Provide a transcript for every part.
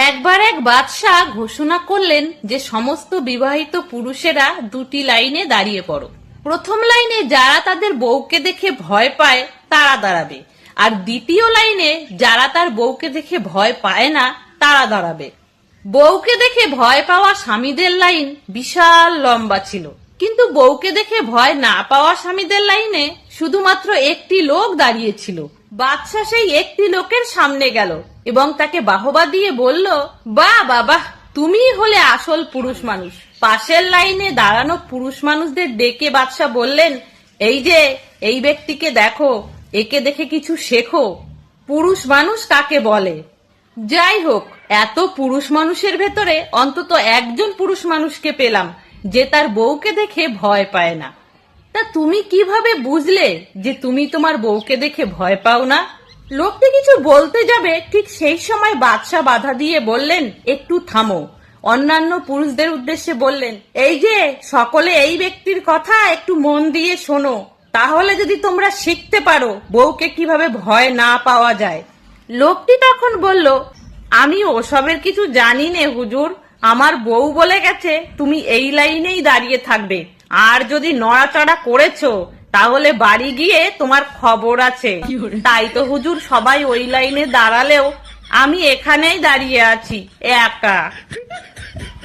একবার এক বাদশাহ ঘোষণা করলেন যে সমস্ত বিবাহিত পুরুষেরা দুটি লাইনে দাঁড়িয়ে পড়ো। প্রথম লাইনে যারা তাদের বউকে দেখে ভয় পায় তারা দাঁড়াবে, আর দ্বিতীয় লাইনে যারা তার বউকে দেখে ভয় পায় না তারা দাঁড়াবে। বউকে দেখে ভয় পাওয়া স্বামীদের লাইন বিশাল লম্বা ছিল, কিন্তু বউকে দেখে ভয় না পাওয়া স্বামীদের লাইনে শুধুমাত্র একটি লোক দাঁড়িয়েছিল। বাদশা সেই একটি লোকের সামনে গেল এবং তাকে বাহবা দিয়ে বলল, বাহ বাবা, তুমিই হলে আসল পুরুষ মানুষ। পাশের লাইনে দাঁড়ানো পুরুষ মানুষদের ডেকে বাদশা বললেন, এই যে এই ব্যক্তিকে দেখো, একে দেখে কিছু শেখো। পুরুষ মানুষ কাকে বলে? যাই হোক, এত পুরুষ মানুষের ভেতরে অন্তত একজন পুরুষ মানুষকে পেলাম যে তার বউকে দেখে ভয় পায় না। তা তুমি কিভাবে বুঝলে যে তুমি তোমার বউকে দেখে ভয় পাও না? লোকটি কিছু বলতে যাবে, ঠিক সেই সময় বাদশা বাধা দিয়ে বললেন, একটু থামো। অন্যান্য পুরুষদের উদ্দেশ্যে বললেন, এই যে সকলে এই ব্যক্তির কথা একটু মন দিয়ে শোনো, তাহলে যদি তোমরা শিখতে পারো বউকে কিভাবে ভয় না পাওয়া যায়। লোকটি তখন বলল, আমি ওসবের কিছু জানি নে হুজুর, আমার বউ বলে গেছে তুমি এই লাইনেই দাঁড়িয়ে থাকবে, আর যদি নড়াচড়া করেছো তাহলে বাড়ি গিয়ে তোমার খবর আছে। তাই তো হুজুর সবাই ওই লাইনে দাঁড়ালেও আমি এখানেই দাঁড়িয়ে আছি একা।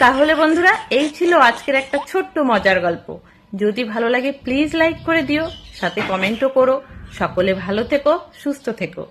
তাহলে বন্ধুরা, এই ছিল আজকের একটা ছোট্ট মজার গল্প। যদি ভালো লাগে প্লিজ লাইক করে দিও, সাথে কমেন্টও করো। সকলে ভালো থেকো, সুস্থ থেকো।